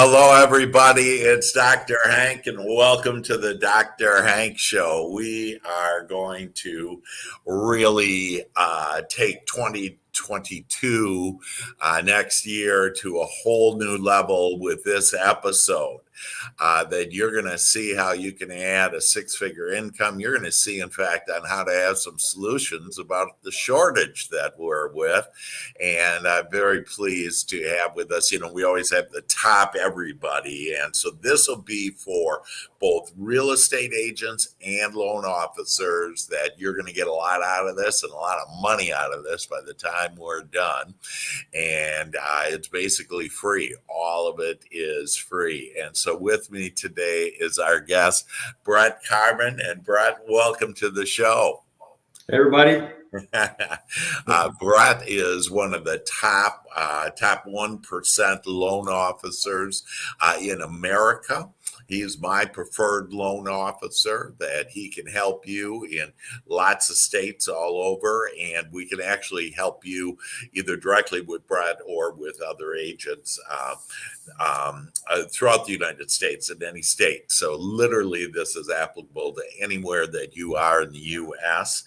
hello, everybody. It's Dr. Hank, and welcome to the Dr. Hank Show. We are going to really take 2022 next year to a whole new level with this episode. That you're going to see how you can add a six-figure income. You're going to see, in fact, on how to have some solutions about the shortage that we're with. And I'm very pleased to have with us, we always have the top everybody. And so this will be for both real estate agents and loan officers that you're going to get a lot out of this and a lot of money out of this by the time we're done. And it's basically free. All of it is free. And so with me today is our guest, Brett Carman. And Brett, welcome to the show. Hey, everybody. Brett is one of the top 1% loan officers in America. He's my preferred loan officer that he can help you in lots of states all over, and we can actually help you either directly with Brett or with other agents throughout the United States in any state. So literally this is applicable to anywhere that you are in the U.S.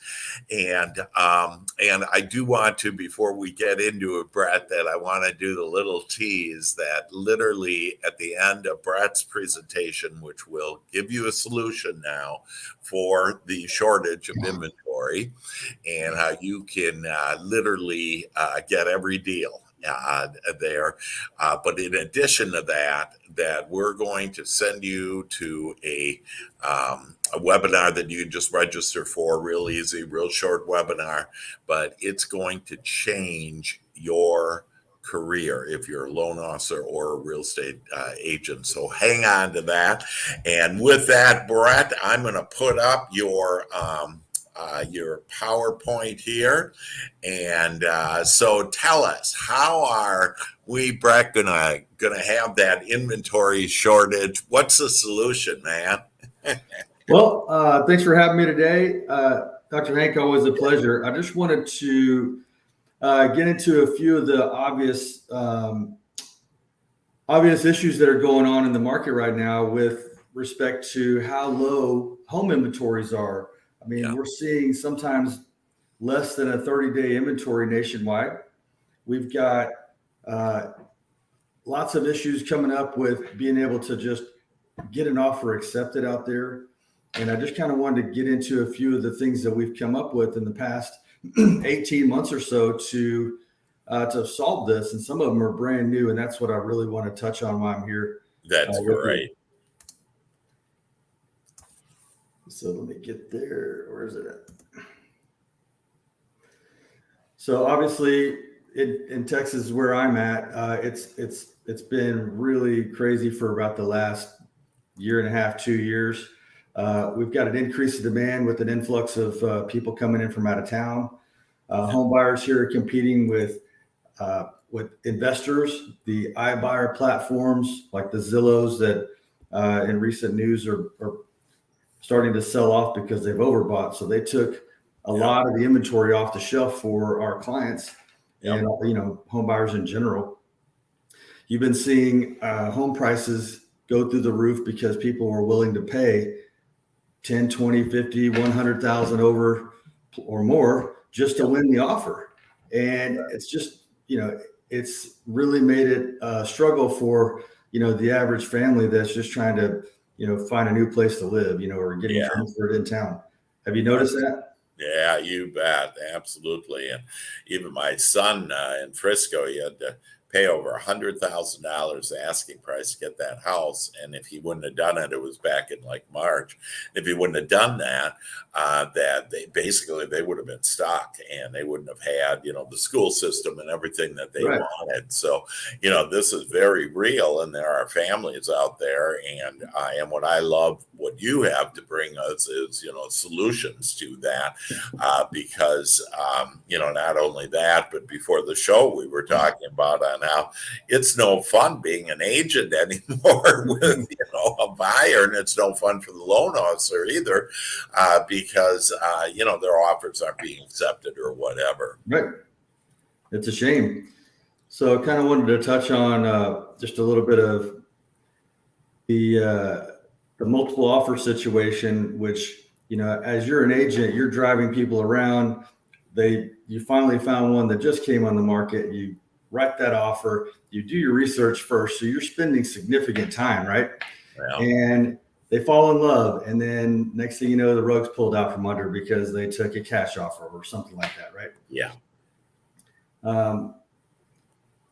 And I do want to, before we get into it, Brett, that I want to do the little tease that literally at the end of Brett's presentation, which will give you a solution now for the shortage of inventory and how you can literally get every deal there. But in addition to that we're going to send you to a webinar that you just register for, real easy, real short webinar, but it's going to change your career if you're a loan officer or a real estate agent. So hang on to that. And with that, Brett, I'm going to put up your PowerPoint here. And so tell us, how are we, Brett, gonna have that inventory shortage? What's the solution, man? Well, thanks for having me today. Dr. Hank, always a pleasure. I just wanted to get into a few of the obvious issues that are going on in the market right now with respect to how low home inventories are. I mean, We're seeing sometimes less than a 30-day inventory nationwide. We've got lots of issues coming up with being able to just get an offer accepted out there. And I just kind of wanted to get into a few of the things that we've come up with in the past 18 months or so to solve this. And some of them are brand new. And that's what I really want to touch on while I'm here. That's great. So let me get there. Where is it at? So obviously in Texas, where I'm at, it's been really crazy for about the last year and a half, 2 years. We've got an increase in demand with an influx of people coming in from out of town. Home buyers here are competing with investors, the iBuyer platforms like the Zillows that in recent news are starting to sell off because they've overbought. So they took a lot of the inventory off the shelf for our clients and home buyers in general. You've been seeing home prices go through the roof because people are willing to pay 10, 20, 50, 100,000 over or more just to win the offer. And it's just, it's really made it a struggle for, the average family that's just trying to, find a new place to live, or getting transferred in town. Have you noticed that? Yeah, you bet. Absolutely. And even my son in Frisco, he had to pay over $100,000 asking price to get that house. And if he wouldn't have done it, it was back in like March. If he wouldn't have done that, they would have been stuck and they wouldn't have had, the school system and everything that they wanted. So, this is very real. And there are families out there. And what I love, what you have to bring us is, solutions to that because, not only that, but before the show, we were talking about on how it's no fun being an agent anymore with, a buyer, and it's no fun for the loan officer either because, their offers aren't being accepted or whatever. Right. It's a shame. So I kind of wanted to touch on just a little bit of the multiple offer situation, which, as you're an agent, you're driving people around. You finally found one that just came on the market. You write that offer. You do your research first, so you're spending significant time, right? Yeah. And they fall in love, and then next thing you know, the rug's pulled out from under because they took a cash offer or something like that, right? Yeah.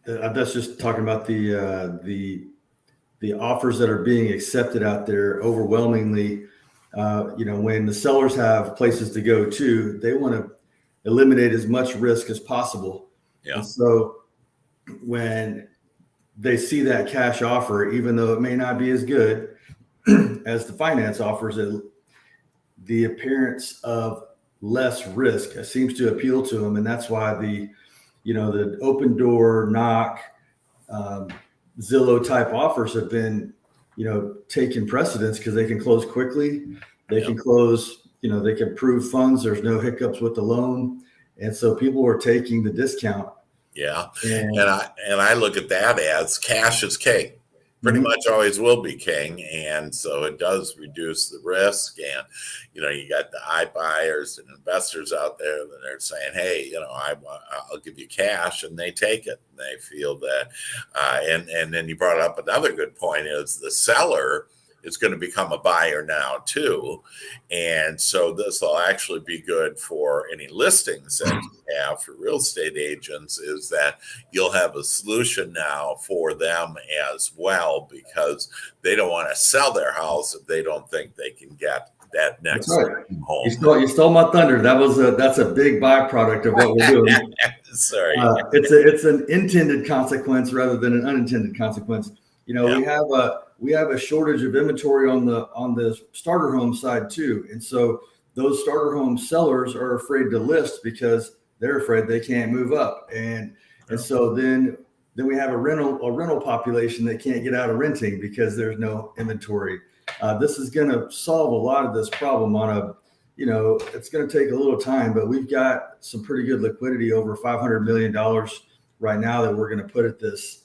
That's just talking about the offers that are being accepted out there overwhelmingly. When the sellers have places to go to, they want to eliminate as much risk as possible. Yeah. And so when they see that cash offer, even though it may not be as good as the finance offers, the appearance of less risk seems to appeal to them. And that's why the open door knock, Zillow type offers have been, taking precedence because they can close quickly. They can close, they can prove funds. There's no hiccups with the loan. And so people are taking the discount. Yeah. And I look at that as cash is king. Pretty much always will be king. And so it does reduce the risk. And, you got the iBuyers and investors out there that are saying, hey, I'll give you cash, and they take it. And they feel that. And then you brought up another good point is the seller is going to become a buyer now too. And so this will actually be good for any listings that you have for real estate agents, is that you'll have a solution now for them as well, because they don't want to sell their house if they don't think they can get that next home. You stole my thunder. That's a big byproduct of what we're doing. Sorry. It's an intended consequence rather than an unintended consequence. We have a shortage of inventory on the starter home side too. And so those starter home sellers are afraid to list because they're afraid they can't move up. And so then we have a rental population that can't get out of renting because there's no inventory. This is going to solve a lot of this problem it's going to take a little time, but we've got some pretty good liquidity, over $500 million right now, that we're going to put at this.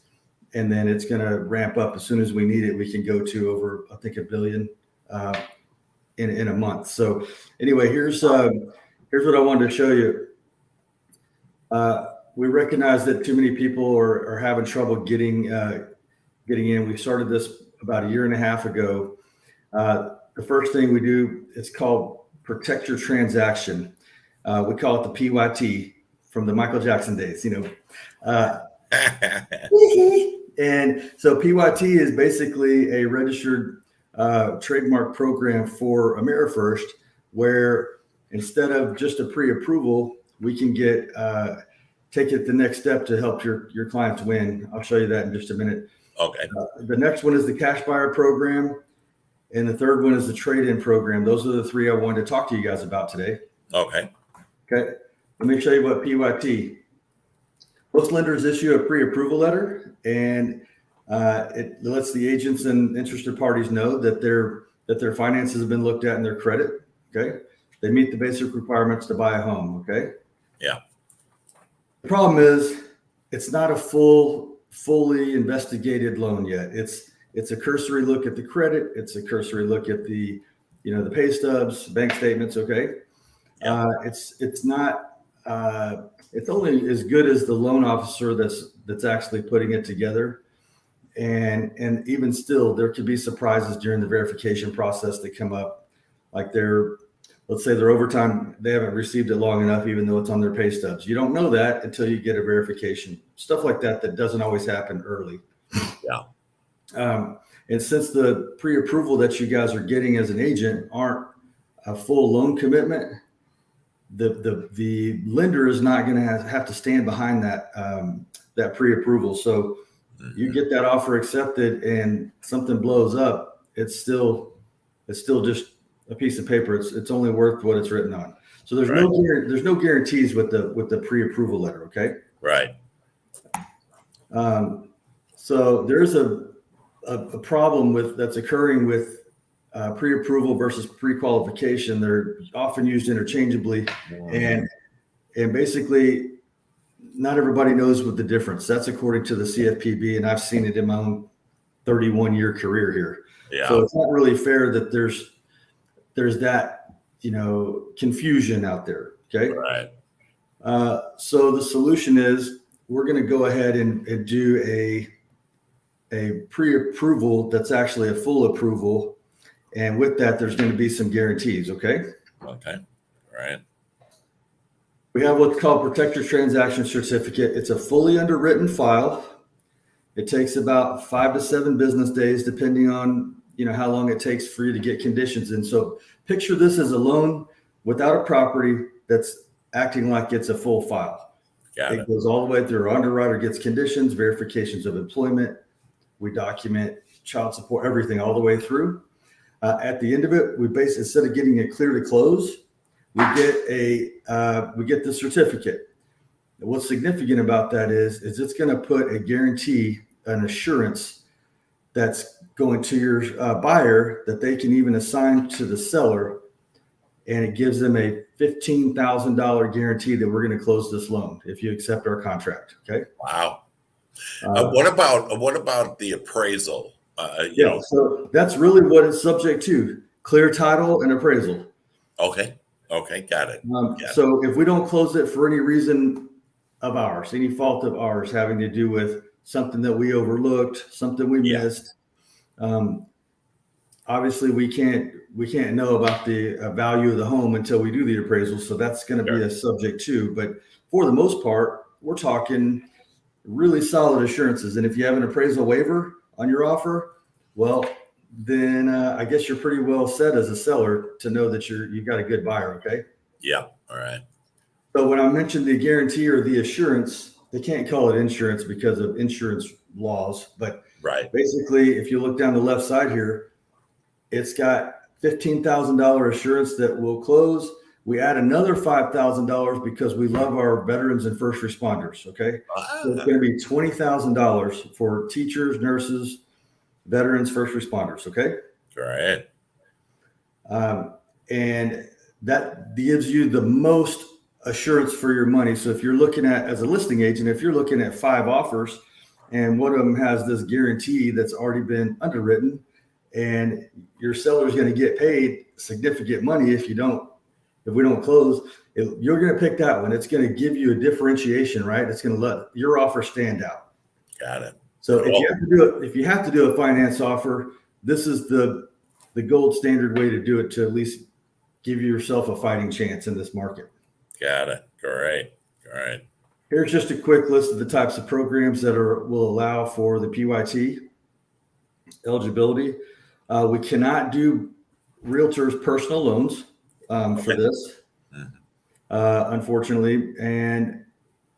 And then it's going to ramp up as soon as we need it. We can go to over, I think, $1 billion in a month. So anyway, here's what I wanted to show you. We recognize that too many people are having trouble getting in. We started this about a year and a half ago. The first thing we do, it's called protect your transaction. We call it the PYT, from the Michael Jackson days, And so PYT is basically a registered trademark program for AmeriFirst, where instead of just a pre-approval, we can take it the next step to help your clients win. I'll show you that in just a minute. Okay. The next one is the cash buyer program, and the third one is the trade-in program. Those are the three I wanted to talk to you guys about today. Okay. Let me show you what PYT. Most lenders issue a pre-approval letter, and it lets the agents and interested parties know that their finances have been looked at and their credit. Okay, they meet the basic requirements to buy a home. Okay. Yeah. The problem is it's not a fully investigated loan yet. It's a cursory look at the credit. It's a cursory look at the pay stubs, bank statements. Okay. Yeah. It's not. It's only as good as the loan officer that's actually putting it together. And even still, there could be surprises during the verification process that come up. Like let's say their overtime, they haven't received it long enough, even though it's on their pay stubs. You don't know that until you get a verification. Stuff like that doesn't always happen early. Yeah. And since the pre-approval that you guys are getting as an agent aren't a full loan commitment, the lender is not going to have to stand behind that pre-approval. So you get that offer accepted and something blows up, it's still just a piece of paper. It's only worth what it's written on. So there's no guarantees with the pre-approval letter. Okay. Right. So there's a problem that's occurring with pre-approval versus pre-qualification. They're often used interchangeably, and basically not everybody knows what the difference. That's according to the CFPB, and I've seen it in my own 31-year career here. Yeah. So it's not really fair that there's that, confusion out there. Okay. Right. So the solution is we're going to go ahead and do a pre-approval that's actually a full approval. And with that, there's going to be some guarantees. Okay. Okay. Right. We have what's called Protector Transaction Certificate. It's a fully underwritten file. It takes about 5 to 7 business days, depending on how long it takes for you to get conditions in. So picture this as a loan without a property that's acting like it's a full file. It goes all the way through. Our underwriter gets conditions, verifications of employment. We document child support, everything all the way through. At the end of it, we basically, instead of getting it clear to close, we get the certificate. And what's significant about that is it's going to put a guarantee, an assurance that's going to your buyer that they can even assign to the seller, and it gives them a $15,000 guarantee that we're going to close this loan if you accept our contract. Okay. Wow. What about the appraisal? So that's really what it's subject to: clear title and appraisal. Okay. Got it. So if we don't close it for any reason of ours, any fault of ours, having to do with something that we overlooked, something we missed, obviously we can't know about the value of the home until we do the appraisal. So that's going to be a subject too. But for the most part, we're talking really solid assurances. And if you have an appraisal waiver on your offer, well, then I guess you're pretty well set as a seller to know that you've got a good buyer. Okay. Yeah. All right. So when I mentioned the guarantee or the assurance, they can't call it insurance because of insurance laws. But basically, if you look down the left side here, it's got $15,000 assurance that will close. We add another $5,000 because we love our veterans and first responders. Okay. So it's going to be $20,000 for teachers, nurses, veterans, first responders. Okay. Right. And that gives you the most assurance for your money. So if you're looking at, as a listing agent, if you're looking at 5 offers and one of them has this guarantee that's already been underwritten, and your seller is going to get paid significant money if we don't close, you're going to pick that one. It's going to give you a differentiation, right? It's going to let your offer stand out. Got it. So if you have to do a finance offer, this is the gold standard way to do it, to at least give yourself a fighting chance in this market. Got it. Great. All right. Here's just a quick list of the types of programs that will allow for the PYT eligibility. We cannot do realtors' personal loans for this, unfortunately. And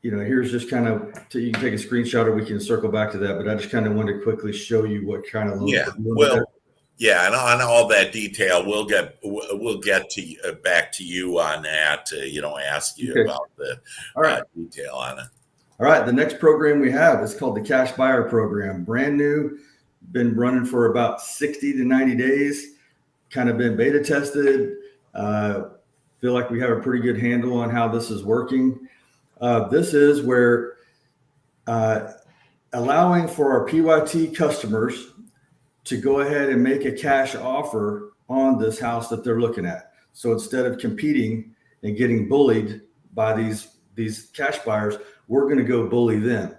here's just kind of, you can take a screenshot or we can circle back to that. But I just kind of wanted to quickly show you what kind of loans. Yeah. Well, yeah, and on all that detail, we'll get to back to you on that. Ask you about the detail on it. All right. The next program we have is called the Cash Buyer Program. Brand new, been running for about 60 to 90 days. Kind of been beta tested. Feel like we have a pretty good handle on how this is working. This is where allowing for our PYT customers to go ahead and make a cash offer on this house that they're looking at. So instead of competing and getting bullied by these cash buyers, we're going to go bully them.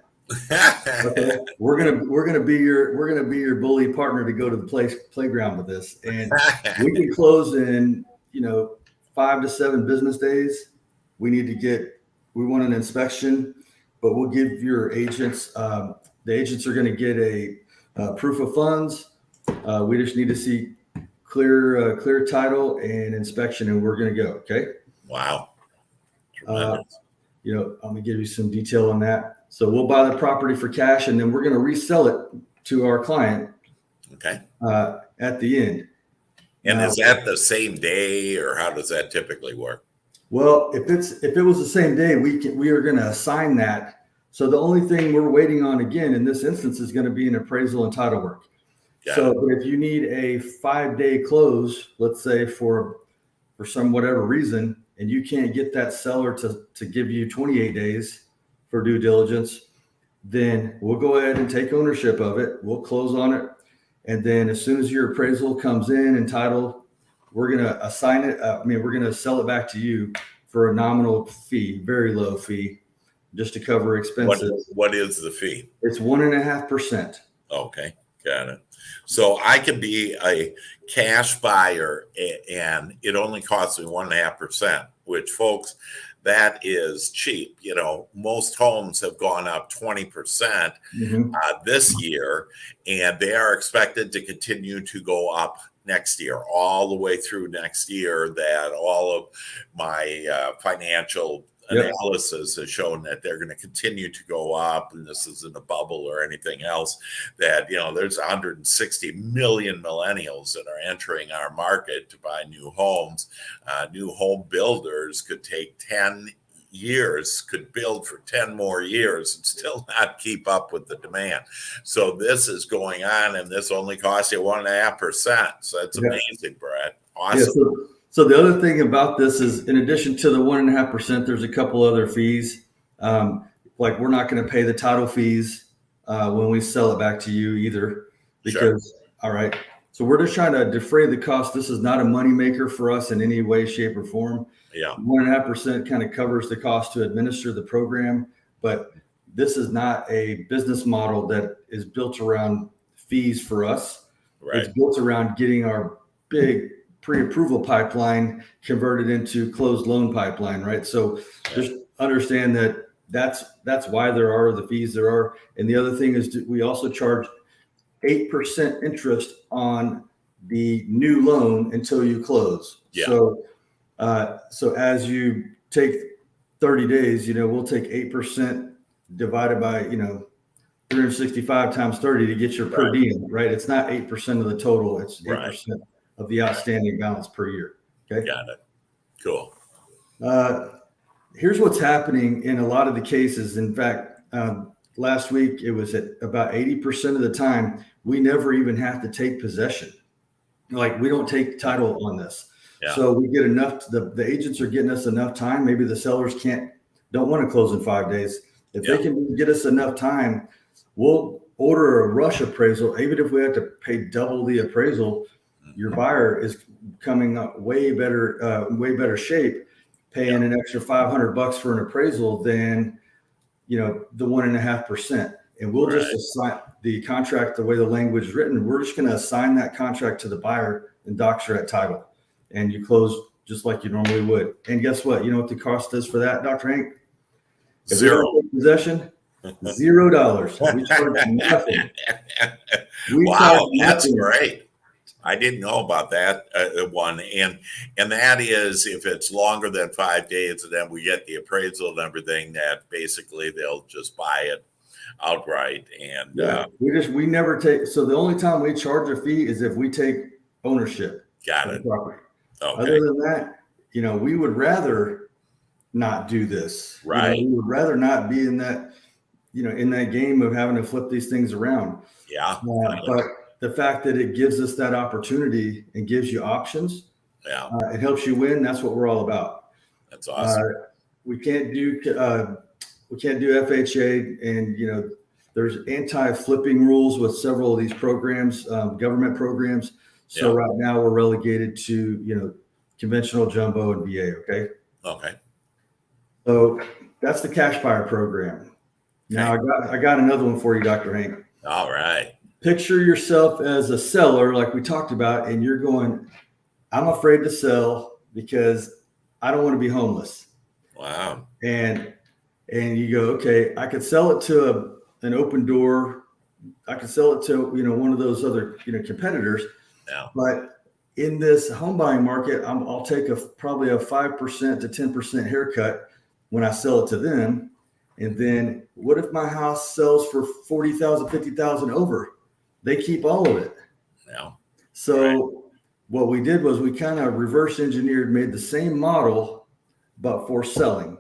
Okay? We're gonna be your bully partner to go to the playground with this, and we can close in 5 to 7 business days. We want an inspection, but we'll give your agents. The agents are going to get a proof of funds. We just need to see clear title and inspection, and we're going to go. Okay. Wow. I'm going to give you some detail on that. So we'll buy the property for cash, and then we're going to resell it to our client. Okay. At the end. And is that the same day, or how does that typically work? Well, if it was the same day, we are going to assign that. So the only thing we're waiting on again in this instance is going to be an appraisal and title work. But if you need a 5-day close, let's say for some whatever reason, and you can't get that seller to give you 28 days for due diligence, then we'll go ahead and take ownership of it. We'll close on it. And then as soon as your appraisal comes in and title, we're going to assign it. We're going to sell it back to you for a nominal fee, very low fee, just to cover expenses. What is the fee? It's 1.5%. Okay, got it. So I can be a cash buyer and it only costs me 1.5%, which, folks, that is cheap. You know, most homes have gone up 20% this year, and they are expected to continue to go up next year, all the way through next year. That all of my financial analysis has shown that they're going to continue to go up, and this isn't a bubble or anything else. That, you know, there's 160 million millennials that are entering our market to buy new homes. New home builders could take 10 years, could build for 10 more years and still not keep up with the demand. So this is going on, and this only costs you 1.5%. So that's amazing, Brett. Awesome. Yeah, so the other thing about this is, in addition to the 1.5%, there's a couple other fees. Like, we're not going to pay the title fees when we sell it back to you either, because, all right. So we're just trying to defray the cost. This is not a moneymaker for us in any way, shape, or form. Yeah. 1.5% kind of covers the cost to administer the program, but this is not a business model that is built around fees for us. Right. It's built around getting our big pre-approval pipeline converted into closed loan pipeline, right? So just understand that that's why there are the fees there are. And the other thing is, we also charge 8% interest on the new loan until you close. Yeah. So as you take 30 days, we'll take 8% divided by 365 times 30 to get your per diem, right? It's not 8% of the total; it's 8% of the outstanding balance per year. Okay. Got it. Cool. Here's what's happening in a lot of the cases. In fact, last week it was at about 80% of the time we never even have to take possession. Like, we don't take title on this. Yeah. So we get enough. The agents are getting us enough time. Maybe the sellers don't want to close in 5 days. If they can get us enough time, we'll order a rush appraisal. Even if we have to pay double the appraisal, your buyer is coming up way better shape, paying an extra $500 for an appraisal than, the 1.5%. And we'll just assign the contract, the way the language is written. We're just going to assign that contract to the buyer and docs her at title, and you close just like you normally would. And guess what? You know what the cost is for that, Dr. Hank? Zero. Possession. $0. We charge nothing. Wow, that's great. I didn't know about that one. And that is, if it's longer than 5 days, and then we get the appraisal and everything, that basically they'll just buy it outright. And we never take. So the only time we charge a fee is if we take ownership. Got it. Property. Okay. Other than that, we would rather not do this. Right. We would rather not be in that, in that game of having to flip these things around. Yeah. But the fact that it gives us that opportunity and gives you options, it helps you win. That's what we're all about. That's awesome. We can't do FHA, and there's anti-flipping rules with several of these programs, government programs. So right now we're relegated to conventional jumbo and VA. Okay. Okay. So that's the cash buyer program. Now I got another one for you, Dr. Hank. All right. Picture yourself as a seller, like we talked about, and you're going, I'm afraid to sell because I don't want to be homeless. Wow. And you go, okay, I could sell it to an open door. I could sell it to, one of those other, competitors. Yeah. But in this home buying market, I'll take probably a 5% to 10% haircut when I sell it to them. And then what if my house sells for $40,000, $50,000 over? They keep all of it. Yeah. So what we did was we kind of reverse engineered, made the same model, but for selling.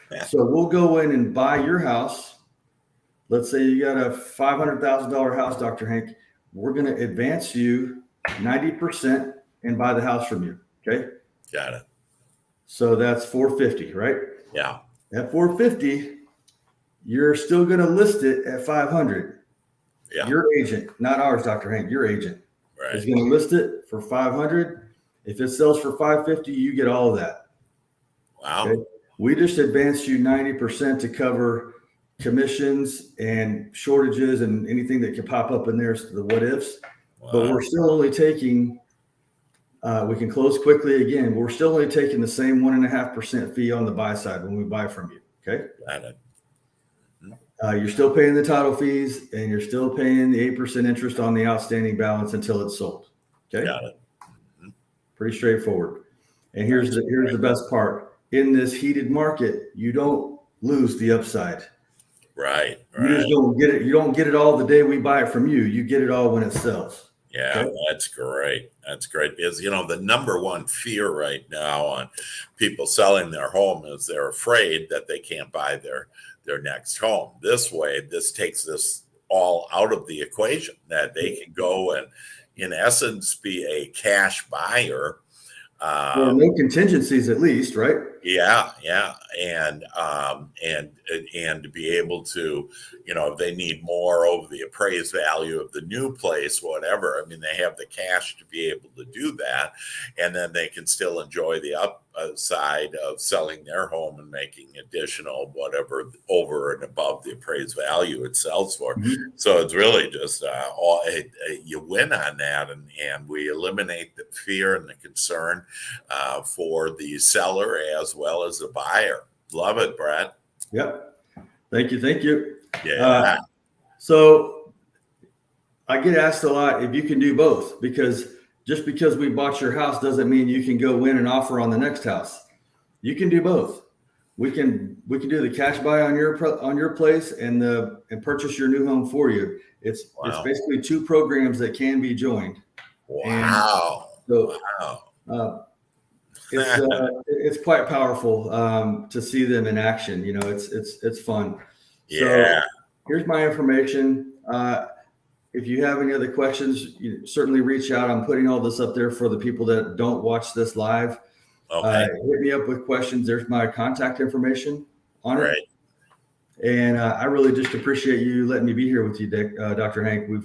Yeah. So we'll go in and buy your house. Let's say you got a $500,000 house, Dr. Hank. We're going to advance you 90% and buy the house from you. Okay. Got it. So that's $450, right? Yeah. At $450, you're still going to list it at $500. Yeah. Your agent, not ours, Dr. Hank, your agent is Right. going to list it for 500. If it sells for 550, you get all of that. Wow. Okay? We just advanced you 90% to cover commissions and shortages and anything that could pop up in there, the what ifs. But Wow. we're still only taking, we can close quickly again. We're still only taking the same 1.5% fee on the buy side when we buy from you. Okay. Got it. You're still paying the title fees and you're still paying the 8% interest on the outstanding balance until it's sold. Okay. Got it. Pretty straightforward. And here's the best part. In this heated market, you don't lose the upside. Right. You just don't get it. You don't get it all the day we buy it from you. You get it all when it sells. Yeah, Okay? that's great. That's great because, the number one fear right now on people selling their home is they're afraid that they can't buy their next home. This way, this takes this all out of the equation, that they can go and, in essence, be a cash buyer. Or no contingencies, at least, right? Yeah, and to be able to, if they need more over the appraised value of the new place, whatever. I mean, they have the cash to be able to do that, and then they can still enjoy the upside of selling their home and making additional whatever over and above the appraised value it sells for. Mm-hmm. So it's really just you win on that, and we eliminate the fear and the concern for the seller as well as the buyer. Love it, Brett. Yep. Thank you. Yeah. So I get asked a lot if you can do both, because just because we bought your house doesn't mean you can go win an offer on the next house. You can do both. We can do the cash buy on your place and purchase your new home for you. It's basically two programs that can be joined. Wow. It's quite powerful to see them in action. It's fun. Yeah. So here's my information. If you have any other questions, you certainly reach out. I'm putting all this up there for the people that don't watch this live. Okay. Hit me up with questions. There's my contact information on it. Right. And I really just appreciate you letting me be here with you, Dr. Hank. We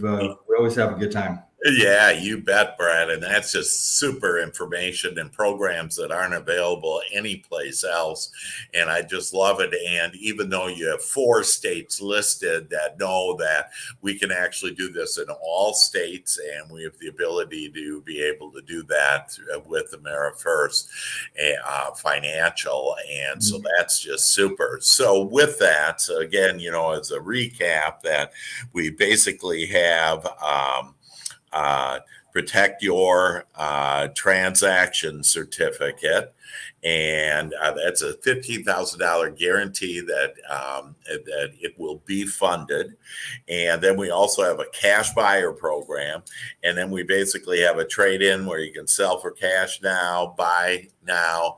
always have a good time. Yeah, you bet, Brad. And that's just super information and programs that aren't available anyplace else. And I just love it. And even though you have 4 states listed that know that we can actually do this in all states, and we have the ability to be able to do that with AmeriFirst Financial. And so that's just super. So with that, so again, as a recap, that we basically have protect your transaction certificate, and that's a $15,000 guarantee that it will be funded. And then we also have a cash buyer program, and then we basically have a trade-in where you can sell for cash now, buy now,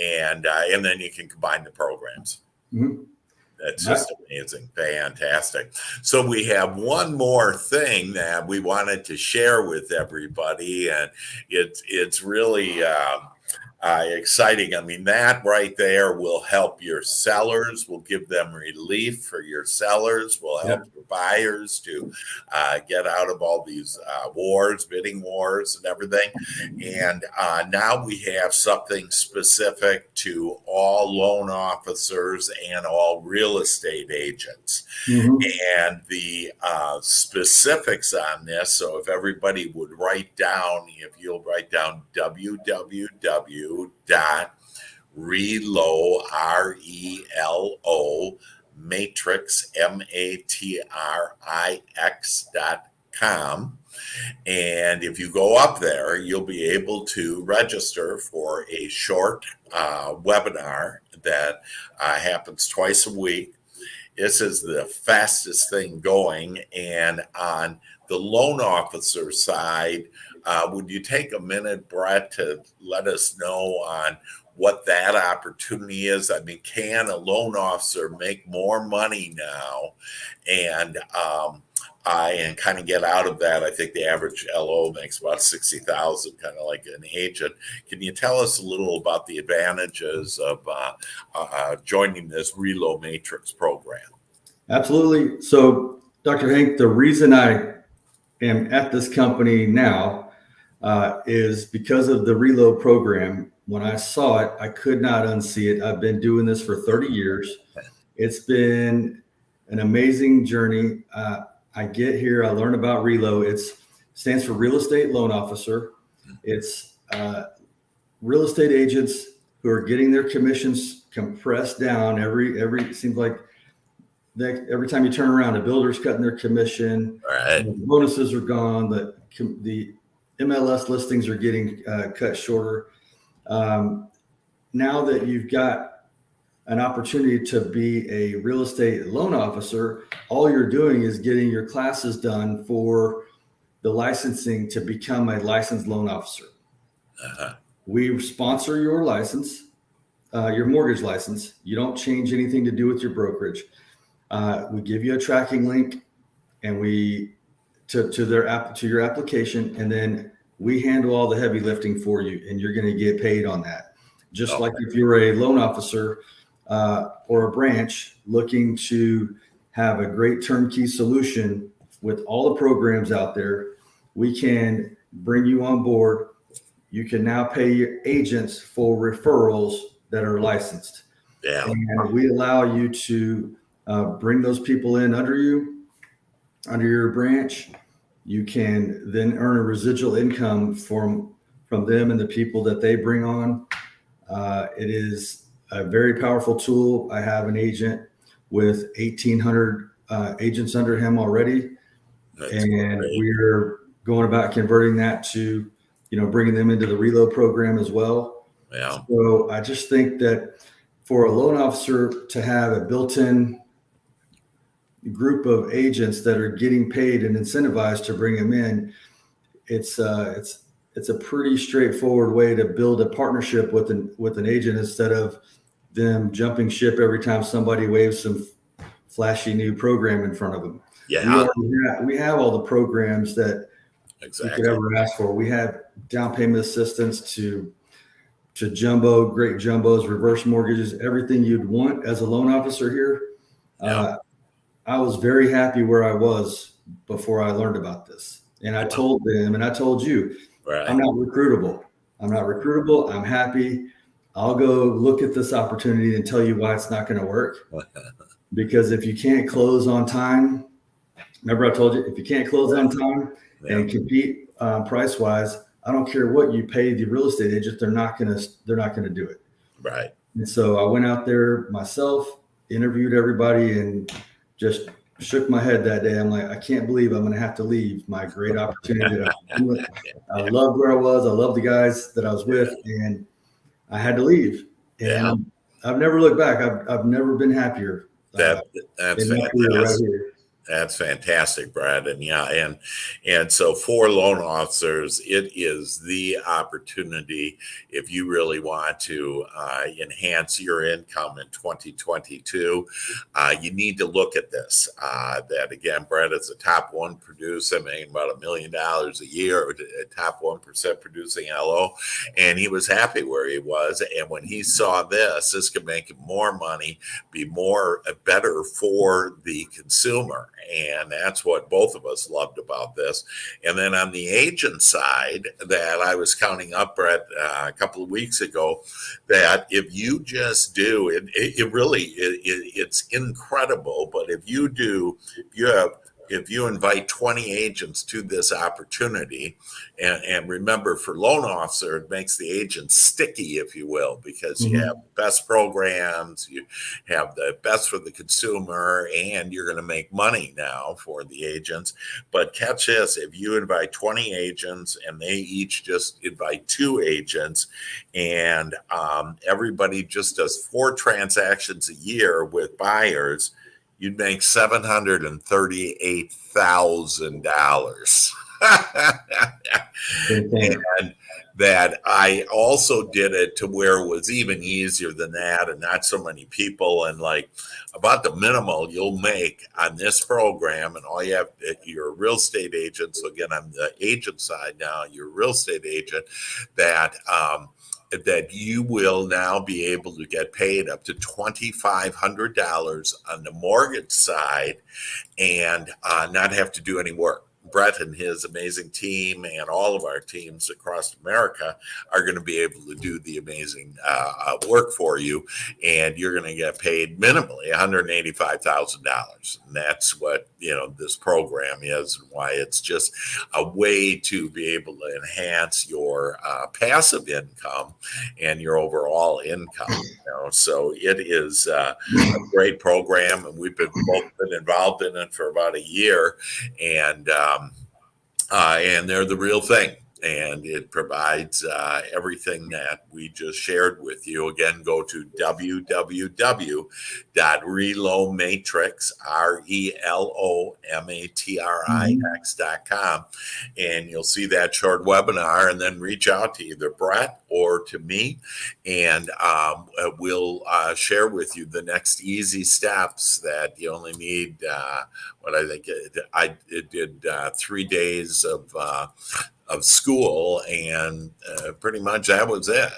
and then you can combine the programs. Mm-hmm. That's just amazing. Fantastic. So we have one more thing that we wanted to share with everybody, and it's really exciting. I mean, that right there will help your sellers, will give them relief for your sellers, will help your buyers to get out of all these bidding wars and everything. And now we have something specific to all loan officers and all real estate agents. Mm-hmm. And the specifics on this, so if everybody would write down, if you'll write down www.relo, RELO, matrix, MATRIX.com. And if you go up there, you'll be able to register for a short webinar that happens twice a week. This is the fastest thing going. And on the loan officer side, would you take a minute, Brett, to let us know on what that opportunity is? I mean, can a loan officer make more money now and kind of get out of that? I think the average LO makes about 60,000, kind of like an agent. Can you tell us a little about the advantages of joining this Relo Matrix program? Absolutely. So Dr. Hank, the reason I am at this company now is because of the reload program. When I saw it, I could not unsee it. I've been doing this for 30 years. It's been an amazing journey. I get here, I learn about reload. It stands for Real Estate Loan Officer. It's real estate agents who are getting their commissions compressed down every seems like every time you turn around, a builder's cutting their commission. Right. The bonuses are gone. The MLS listings are getting cut shorter. Now that you've got an opportunity to be a real estate loan officer, all you're doing is getting your classes done for the licensing to become a licensed loan officer. Uh-huh. We sponsor your license, your mortgage license. You don't change anything to do with your brokerage. We give you a tracking link, and to your application, and then we handle all the heavy lifting for you, and you're going to get paid on that. Just like if you're a loan officer or a branch looking to have a great turnkey solution with all the programs out there, we can bring you on board. You can now pay your agents for referrals that are licensed. Yeah. And we allow you to bring those people in under your branch. You can then earn a residual income from them and the people that they bring on. It is a very powerful tool. I have an agent with 1,800 agents under him already. That's and great. we're going about converting that to, bringing them into the reload program as well. Yeah. So I just think that for a loan officer to have a built-in group of agents that are getting paid and incentivized to bring them in, it's a pretty straightforward way to build a partnership with an agent instead of them jumping ship every time somebody waves some flashy new program in front of them. Yeah. We have all the programs that you could ever ask for. We have down payment assistance to great jumbos, reverse mortgages, everything you'd want as a loan officer here. Yeah. I was very happy where I was before I learned about this. And I told them, and I told you, Right. I'm not recruitable. I'm happy. I'll go look at this opportunity and tell you why it's not going to work. Because if you can't close on time, remember I told you, if you can't close on time and compete price wise, I don't care what you pay the real estate agent, they're not going to do it. Right. And so I went out there myself, interviewed everybody, and just shook my head that day. I'm like, I can't believe I'm going to have to leave my great opportunity. I loved where I was. I loved the guys that I was with, and I had to leave. And I've never looked back. I've never been happier. That's fantastic. Right here. That's fantastic, Brad. And so for loan officers, it is the opportunity if you really want to enhance your income in 2022. You need to look at this. That again, Brad is a top 1 producer, making about $1 million a year, a top 1% producing LO, and he was happy where he was. And when he saw this could make him more money, be better for the consumer. And that's what both of us loved about this. And then on the agent side, that I was counting up, Brett, a couple of weeks ago, that if you just do it, it's incredible. But if you invite 20 agents to this opportunity, and remember, for loan officer, it makes the agent sticky, if you will, because you have the best programs, you have the best for the consumer, and you're going to make money now for the agents. But catch this, if you invite 20 agents and they each just invite 2 agents, and everybody just does 4 transactions a year with buyers, you'd make $738,000. And that I also did it to where it was even easier than that, and not so many people, and like about the minimal you'll make on this program. And all you have, you're a real estate agent. So again, I'm the agent side now. You're a real estate agent that that you will now be able to get paid up to $2,500 on the mortgage side and not have to do any work. Brett and his amazing team and all of our teams across America are going to be able to do the amazing work for you, and you're going to get paid minimally $185,000. And that's what this program is, and why it's just a way to be able to enhance your passive income and your overall income. So it is a great program, and we've both been involved in it for about a year, and they're the real thing. And it provides everything that we just shared with you. Again, go to www.relomatrix, RELOMATRIX.com, and you'll see that short webinar, and then reach out to either Brett or to me, and we'll share with you the next easy steps that you only need. What I think I did 3 days of school, and pretty much that was it.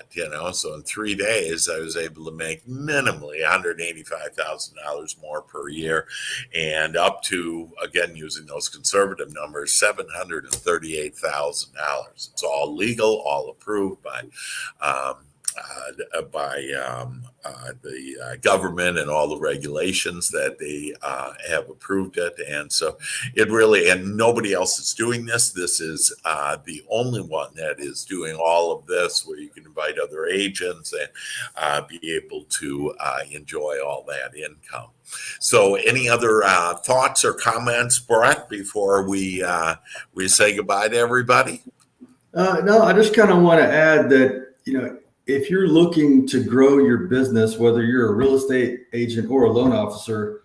So in 3 days I was able to make minimally $185,000 more per year, and up to, again, using those conservative numbers, $738,000. It's all legal, all approved by the government and all the regulations that they have approved it. And so it really, and nobody else is doing this. This is the only one that is doing all of this, where you can invite other agents and be able to enjoy all that income. So any other thoughts or comments, Brett, before we say goodbye to everybody? No, I just kind of want to add that, if you're looking to grow your business, whether you're a real estate agent or a loan officer,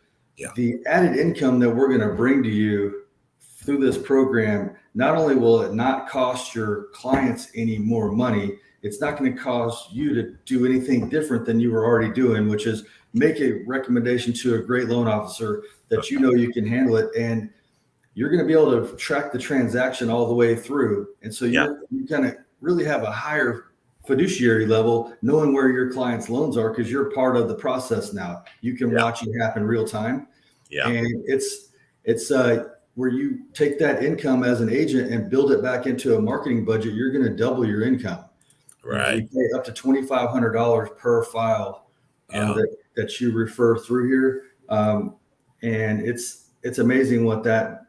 the added income that we're going to bring to you through this program, not only will it not cost your clients any more money, it's not going to cause you to do anything different than you were already doing, which is make a recommendation to a great loan officer that you can handle it, and you're going to be able to track the transaction all the way through. And so you're going to really have a higher fiduciary level, knowing where your clients' loans are, because you're part of the process now. You can watch it happen real time. And it's where you take that income as an agent and build it back into a marketing budget. You're going to double your income. Right. We pay up to $2,500 per file that you refer through here. And it's amazing what that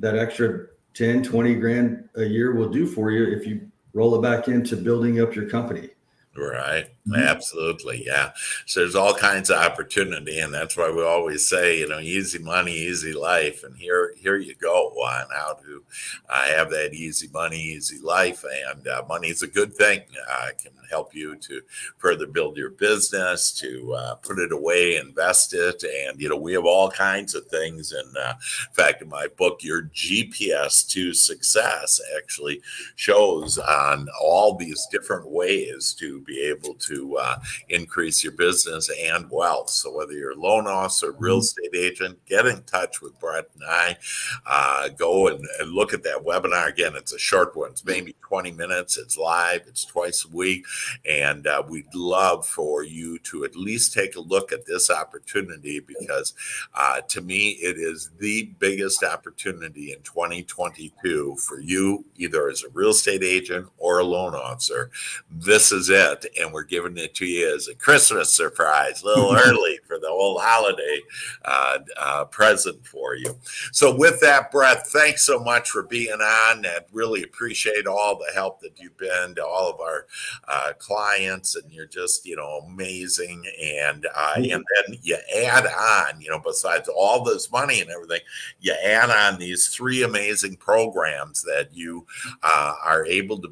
extra 10, 20 grand a year will do for you if you roll it back into building up your company. Right. Absolutely. Yeah. So there's all kinds of opportunity. And that's why we always say, easy money, easy life. And here you go on how to have that easy money, easy life. And money is a good thing. It can help you to further build your business, to put it away, invest it. And, we have all kinds of things. And in fact, in my book, Your GPS to Success, actually shows on all these different ways to be able to increase your business and wealth. So whether you're a loan officer, real estate agent, get in touch with Brett and I. Go and look at that webinar. Again, it's a short one. It's maybe 20 minutes. It's live. It's twice a week. And we'd love for you to at least take a look at this opportunity, because to me, it is the biggest opportunity in 2022 for you, either as a real estate agent or a loan officer. This is it. And we're giving it to you as a Christmas surprise, a little early for the whole holiday present for you. So with that, Brett, thanks so much for being on, and really appreciate all the help that you've been to all of our clients, and you're just, amazing. And then you add on, besides all this money and everything, you add on these 3 amazing programs that you are able to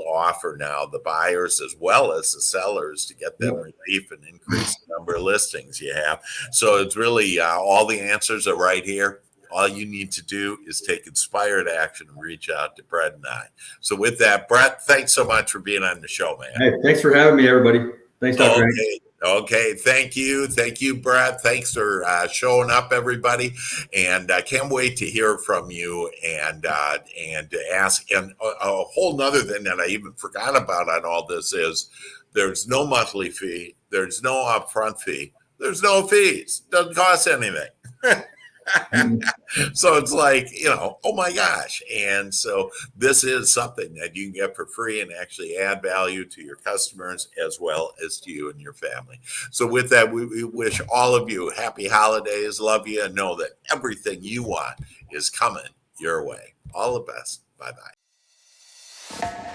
offer now the buyers as well as the sellers, to get them relief and increase the number of listings you have. So it's really all the answers are right here. All you need to do is take inspired action and reach out to Brett and I. So with that, Brett, thanks so much for being on the show, man. Hey, thanks for having me, everybody. Thanks, Dr. Hank. Okay. Thank you. Thank you, Brett. Thanks for showing up, everybody. And I can't wait to hear from you and to ask. And a whole nother thing that I even forgot about on all this is There's no monthly fee. There's no upfront fee. There's no fees. Doesn't cost anything. So it's like, oh my gosh. And so this is something that you can get for free and actually add value to your customers as well as to you and your family. So with that, we wish all of you happy holidays. Love you, and know that everything you want is coming your way. All the best. Bye-bye.